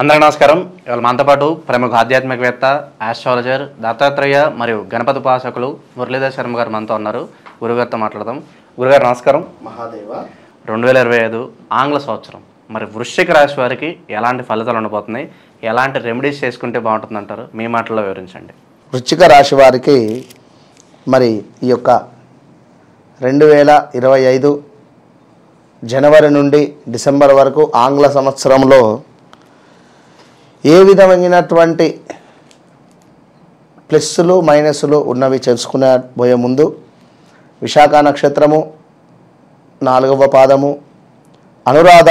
అందరికీ నమస్కారం. ఇవాళ మనతో పాటు ప్రముఖ ఆధ్యాత్మికవేత్త, ఆస్ట్రాలజర్, దత్తాత్రేయ మరియు గణపతి ఉపాసకులు మురళీధర్ శర్మ గారు మనతో ఉన్నారు. గురుగారితో మాట్లాడదాం. గురుగారు నమస్కారం. మహాదేవ. 2025 ఆంగ్ల సంవత్సరం మరి వృశ్చిక రాశి వారికి ఎలాంటి ఫలితాలు ఉండబోతున్నాయి, ఎలాంటి రెమెడీస్ చేసుకుంటే బాగుంటుంది అంటారు? మీ మాటల్లో వివరించండి. వృశ్చిక రాశి వారికి మరి ఈ యొక్క 2025 జనవరి నుండి డిసెంబర్ వరకు ఆంగ్ల సంవత్సరంలో ఏ విధమైనటువంటి ప్లస్సులు మైనస్లు ఉన్నవి తెలుసుకునే పోయే ముందు విశాఖ నక్షత్రము 4వ పాదము, అనురాధ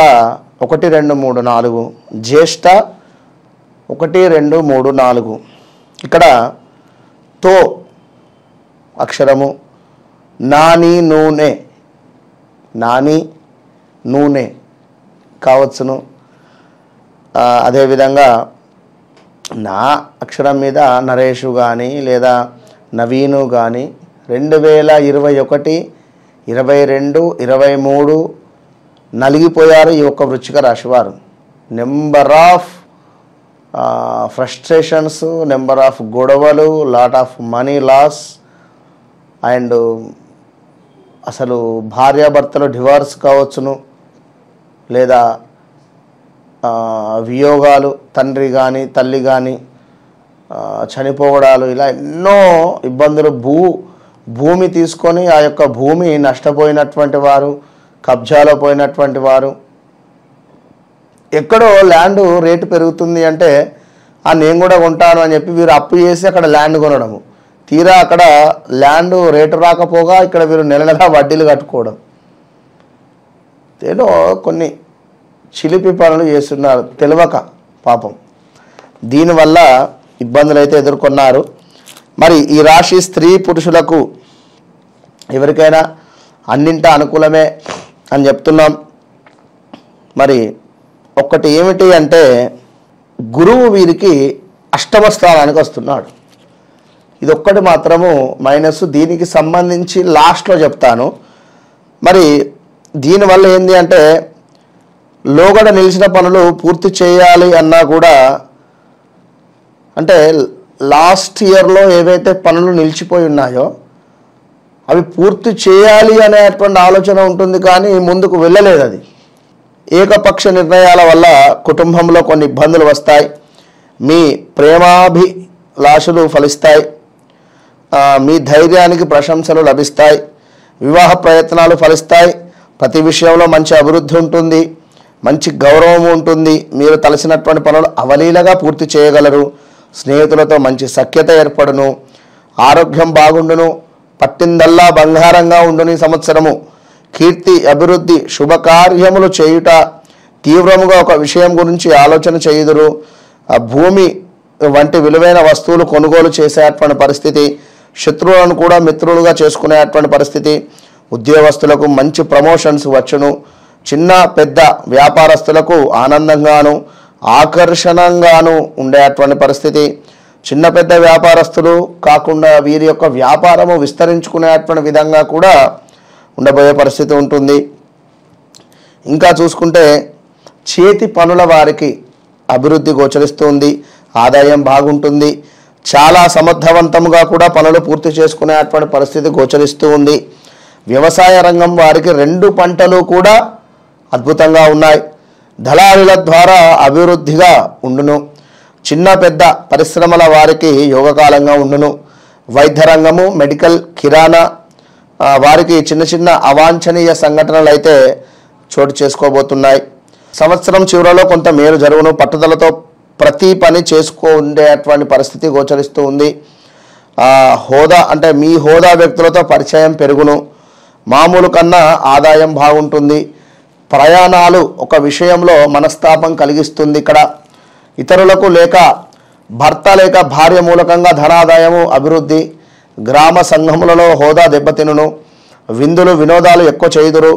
1, 2, 3, 4, జ్యేష్ఠ 1, 2, 3, 4 ఇక్కడ తో అక్షరము నాని నూనె కావచ్చును. అదేవిధంగా నా అక్షరం మీద నరేషు కానీ లేదా నవీను కానీ 2021, 22, 23 నలిగిపోయారు ఈ యొక్క వృశ్చిక రాశివారు. Number of frustrations, number of గొడవలు, lot of money loss and అసలు భార్యాభర్తలు డివోర్స్ కావచ్చును, లేదా వియోగాలు, తండ్రి కానీ తల్లి కానీ చనిపోవడాలు, ఇలా ఎన్నో ఇబ్బందులు. భూమి తీసుకొని ఆ యొక్క భూమి నష్టపోయినటువంటి వారు, కబ్జాలో పోయినటువంటి వారు, ఎక్కడో ల్యాండ్ రేటు పెరుగుతుంది అంటే నేను కూడా కొంటాను అని చెప్పి వీరు అప్పు చేసి అక్కడ ల్యాండ్ కొనడము, తీరా అక్కడ ల్యాండ్ రేటు రాకపోగా ఇక్కడ వీరు నెల నెలా వడ్డీలు కట్టుకోవడం, ఏదో కొన్ని చిలిపి పనులు చేస్తున్నారు తెలియక పాపం. దీనివల్ల ఇబ్బందులు అయితే ఎదుర్కొన్నారు. మరి ఈ రాశి స్త్రీ పురుషులకు ఎవరికైనా అన్నింటా అనుకూలమే అని చెప్తున్నాం. మరి ఒక్కటి ఏమిటి అంటే గురువు వీరికి అష్టమ స్థానానికి వస్తున్నాడు. ఇదొక్కటి మాత్రము మైనస్. దీనికి సంబంధించి లాస్ట్లో చెప్తాను. మరి దీనివల్ల ఏంటి అంటే లోగడ నిలిచిన పనులు పూర్తి చేయాలి అన్నా కూడా, అంటే లాస్ట్ ఇయర్లో ఏవైతే పనులు నిలిచిపోయి ఉన్నాయో అవి పూర్తి చేయాలి అనేటువంటి ఆలోచన ఉంటుంది, కానీ ముందుకు వెళ్ళలేదు. అది ఏకపక్ష నిర్ణయాల వల్ల కుటుంబంలో కొన్ని ఇబ్బందులు వస్తాయి. మీ ప్రేమాభిలాషలు ఫలిస్తాయి. మీ ధైర్యానికి ప్రశంసలు లభిస్తాయి. వివాహ ప్రయత్నాలు ఫలిస్తాయి. ప్రతి విషయంలో మంచి అభివృద్ధి ఉంటుంది, మంచి గౌరవం ఉంటుంది. మీరు తలసినటువంటి పనులు అవలీలగా పూర్తి చేయగలరు. స్నేహితులతో మంచి సఖ్యత ఏర్పడును. ఆరోగ్యం బాగుండును. పట్టిందల్లా బంగారంగా ఉండును. ఈ సంవత్సరము కీర్తి, అభివృద్ధి, శుభకార్యములు చేయుట, తీవ్రముగా ఒక విషయం గురించి ఆలోచన చేయుదురు. భూమి వంటి విలువైన వస్తువులు కొనుగోలు చేసేటువంటి పరిస్థితి, శత్రువులను కూడా మిత్రులుగా చేసుకునేటువంటి పరిస్థితి, ఉద్యోగస్తులకు మంచి ప్రమోషన్స్ వచ్చును. చిన్న పెద్ద వ్యాపారస్తులకు ఆనందంగాను ఆకర్షణంగాను ఉండేటువంటి పరిస్థితి. చిన్న పెద్ద వ్యాపారస్తులు కాకుండా వీరి యొక్క వ్యాపారము విస్తరించుకునేటువంటి విధంగా కూడా ఉండబోయే పరిస్థితి ఉంటుంది. ఇంకా చూసుకుంటే చేతి పనుల వారికి అభివృద్ధి గోచరిస్తుంది. ఆదాయం బాగుంటుంది. చాలా సమర్థవంతంగా కూడా పనులు పూర్తి చేసుకునేటువంటి పరిస్థితి గోచరిస్తూ ఉంది. వ్యవసాయ రంగం వారికి 2 పంటలు కూడా అద్భుతంగా ఉన్నాయి. దళారుల ద్వారా అభివృద్ధిగా ఉండును. చిన్న పెద్ద పరిశ్రమల వారికి యోగకాలంగా ఉండును. వైద్య రంగము, మెడికల్, కిరాణా వారికి చిన్న చిన్న అవాంఛనీయ సంఘటనలు అయితే చోటు చేసుకోబోతున్నాయి. సంవత్సరం చివరలో కొంత మేలు జరుగును. పట్టుదలతో ప్రతి పని ఉండేటువంటి పరిస్థితి గోచరిస్తూ ఉంది. హోదా అంటే మీ హోదా వ్యక్తులతో పరిచయం పెరుగును. మామూలు కన్నా ఆదాయం బాగుంటుంది. ప్రయాణాలు ఒక విషయంలో మనస్తాపం కలిగిస్తుంది. ఇక్కడ ఇతరులకు లేక భర్త లేక భార్య మూలకంగా ధనాదాయము, అభివృద్ధి. గ్రామ సంఘములలో హోదా దెబ్బతినును. విందులు వినోదాలు ఎక్కువ చేయుదురు.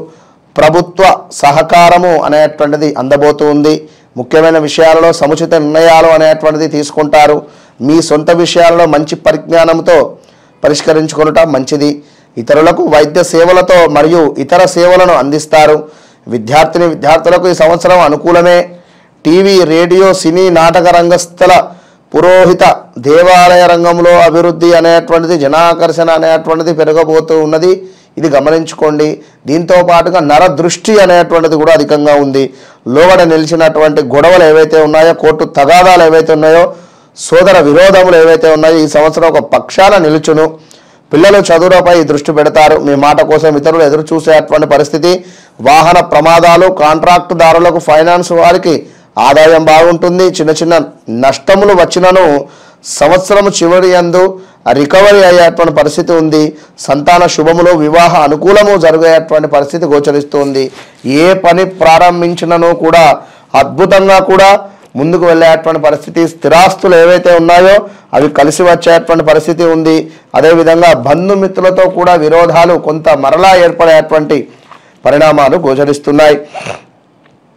ప్రభుత్వ సహకారము అనేటువంటిది అందబోతూ ఉంది. ముఖ్యమైన విషయాలలో సముచిత నిర్ణయాలు అనేటువంటిది తీసుకుంటారు. మీ సొంత విషయాలలో మంచి పరిజ్ఞానంతో పరిష్కరించుకొనుట మంచిది. ఇతరులకు వైద్య సేవలతో మరియు ఇతర సేవలను అందిస్తారు. విద్యార్థులకు ఈ సంవత్సరం అనుకూలమే. టీవీ, రేడియో, సినీ, నాటక రంగస్థల, పురోహిత, దేవాలయ రంగంలో అభివృద్ధి అనేటువంటిది, జనాకర్షణ అనేటువంటిది పెరగబోతూ ఉన్నది. ఇది గమనించుకోండి. దీంతో పాటుగా నరదృష్టి అనేటువంటిది కూడా అధికంగా ఉంది. లోగడ నిలిచినటువంటి గొడవలు ఏవైతే ఉన్నాయో, కోర్టు తగాదాలు ఏవైతే ఉన్నాయో, సోదర విరోధములు ఏవైతే ఉన్నాయో ఈ సంవత్సరం ఒక పక్షాన నిలుచును. పిల్లలు చదువులపై దృష్టి పెడతారు. మీ మాట కోసం ఇతరులు ఎదురు చూసేటువంటి పరిస్థితి. వాహన ప్రమాదాలు, కాంట్రాక్టుదారులకు, ఫైనాన్స్ వారికి ఆదాయం బాగుంటుంది. చిన్న చిన్న నష్టములు వచ్చినను సంవత్సరం చివరి యందు రికవరీ అయ్యేటువంటి పరిస్థితి ఉంది. సంతాన శుభములు, వివాహ అనుకూలము జరిగేటువంటి పరిస్థితి గోచరిస్తుంది. ఏ పని ప్రారంభించినను కూడా అద్భుతంగా కూడా ముందుకు వెళ్ళేటువంటి పరిస్థితి. స్థిరాస్తులు ఏవైతే ఉన్నాయో అవి కలిసి వచ్చేటువంటి పరిస్థితి ఉంది. అదేవిధంగా బంధుమిత్రులతో కూడా విరోధాలు కొంత మరలా ఏర్పడేటువంటి పరిణామాలు గోచరిస్తున్నాయి.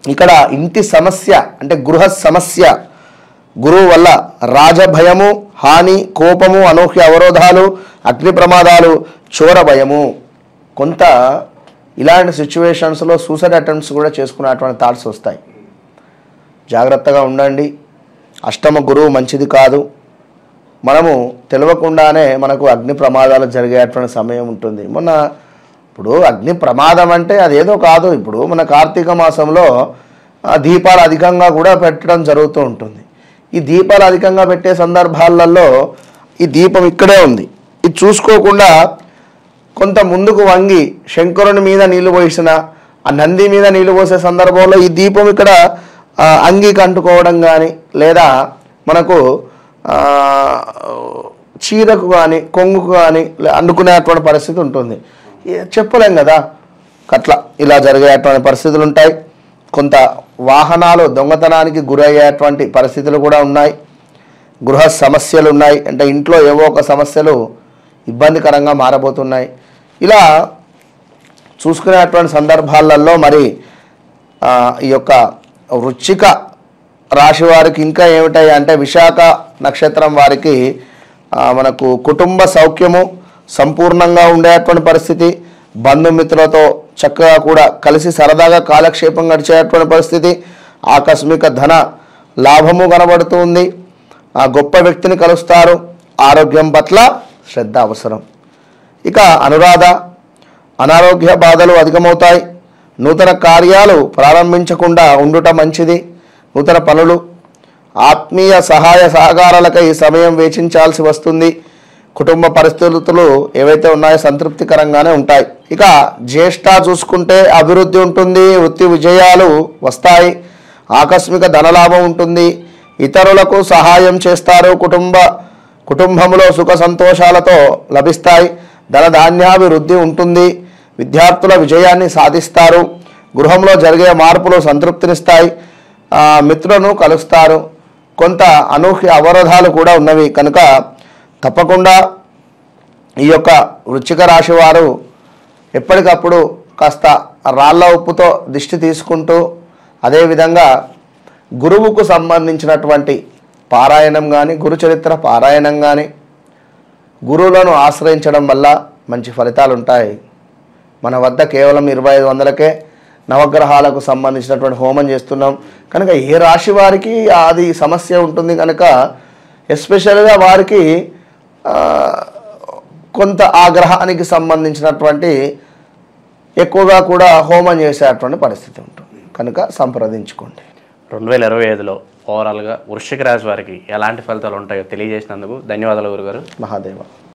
ఇక్కడ ఇంటి సమస్య అంటే గృహ సమస్య, గురువు వల్ల రాజభయము, హాని, కోపము, అనూహ్య అవరోధాలు, అగ్ని ప్రమాదాలు, చోర భయము. కొంత ఇలాంటి సిచ్యువేషన్స్లో సూసైడ్ అటెంప్ట్స్ కూడా చేసుకునేటువంటి థాట్స్ వస్తాయి. జాగ్రత్తగా ఉండండి. అష్టమ గురువు మంచిది కాదు. మనము తెలియకుండానే మనకు అగ్ని ప్రమాదాలు జరిగేటువంటి సమయం ఉంటుంది. ఇప్పుడు అగ్ని ప్రమాదం అంటే అదేదో కాదు. ఇప్పుడు మన కార్తీక మాసంలో దీపాలు అధికంగా కూడా పెట్టడం జరుగుతూ ఉంటుంది. ఈ దీపాలు అధికంగా పెట్టే సందర్భాలలో ఈ దీపం ఇక్కడే ఉంది, ఇది చూసుకోకుండా కొంత ముందుకు వంగి శంకరుని మీద నీళ్లు పోసిన, ఆ నంది మీద నీళ్లు పోసే సందర్భంలో ఈ దీపం ఇక్కడ అంగీకి అంటుకోవడం కానీ, లేదా మనకు చీరకు కానీ కొంగుకు కానీ అంటుకునేటువంటి పరిస్థితి ఉంటుంది. చెప్పలేం కదా, అట్లా ఇలా జరిగేటువంటి పరిస్థితులు ఉంటాయి. కొంత వాహనాలు దొంగతనానికి గురయ్యేటువంటి పరిస్థితులు కూడా ఉన్నాయి. గృహ సమస్యలు ఉన్నాయి, అంటే ఇంట్లో ఏవో ఒక సమస్యలు ఇబ్బందికరంగా మారబోతున్నాయి. ఇలా చూసుకునేటువంటి సందర్భాలలో మరి ఈ యొక్క వృశ్చిక రాశి వారికి ఇంకా ఏమిటాయి అంటే విశాఖ నక్షత్రం వారికి మనకు కుటుంబ సౌఖ్యము సంపూర్ణంగా ఉండేటువంటి పరిస్థితి, బంధుమిత్రులతో చక్కగా కూడా కలిసి సరదాగా కాలక్షేపం గడిచేటువంటి పరిస్థితి, ఆకస్మిక ధన లాభము కనబడుతుంది. గొప్ప వ్యక్తిని కలుస్తారు. ఆరోగ్యం పట్ల శ్రద్ధ అవసరం. ఇక అనారోగ్య బాధలు అధికమవుతాయి. నూతన కార్యాలు ప్రారంభించకుండా ఉండుట మంచిది. నూతన పనులు, ఆత్మీయ సహాయ సహకారాలకై ఈ సమయం వేచించాల్సి వస్తుంది. కుటుంబ పరిస్థితులు ఏవైతే ఉన్నాయో సంతృప్తికరంగానే ఉంటాయి. ఇక జ్యేష్ఠ చూసుకుంటే అభివృద్ధి ఉంటుంది, వృత్తి విజయాలు వస్తాయి, ఆకస్మిక ధనలాభం ఉంటుంది, ఇతరులకు సహాయం చేస్తారు, కుటుంబంలో సుఖ సంతోషాలతో లభిస్తాయి, ధనధాన్యాభివృద్ధి ఉంటుంది, విద్యార్థుల విజయాన్ని సాధిస్తారు, గృహంలో జరిగే మార్పులు సంతృప్తినిస్తాయి, మిత్రులను కలుస్తారు. కొంత అనూహ్య అవరోధాలు కూడా ఉన్నవి కనుక తప్పకుండా ఈ యొక్క వృశ్చిక రాశి వారు ఎప్పటికప్పుడు కాస్త రాళ్ళ ఉప్పుతో దిష్టి తీసుకుంటూ, అదేవిధంగా గురువుకు సంబంధించినటువంటి పారాయణం కానీ, గురుచరిత్ర పారాయణం కానీ, గురువులను ఆశ్రయించడం వల్ల మంచి ఫలితాలు ఉంటాయి. మన వద్ద కేవలం 2500కే నవగ్రహాలకు సంబంధించినటువంటి హోమం చేస్తున్నాం కనుక ఏ రాశి వారికి అది సమస్య ఉంటుంది కనుక ఎస్పెషల్గా వారికి కొంత ఆ గ్రహానికి సంబంధించినటువంటి ఎక్కువగా కూడా హోమం చేసేటువంటి పరిస్థితి ఉంటుంది కనుక సంప్రదించుకోండి. 2025లో ఓవరాల్గా వృశ్చిక రాశి వారికి ఎలాంటి ఫలితాలు ఉంటాయో తెలియజేసినందుకు ధన్యవాదాలు గురుగారు. మహాదేవ.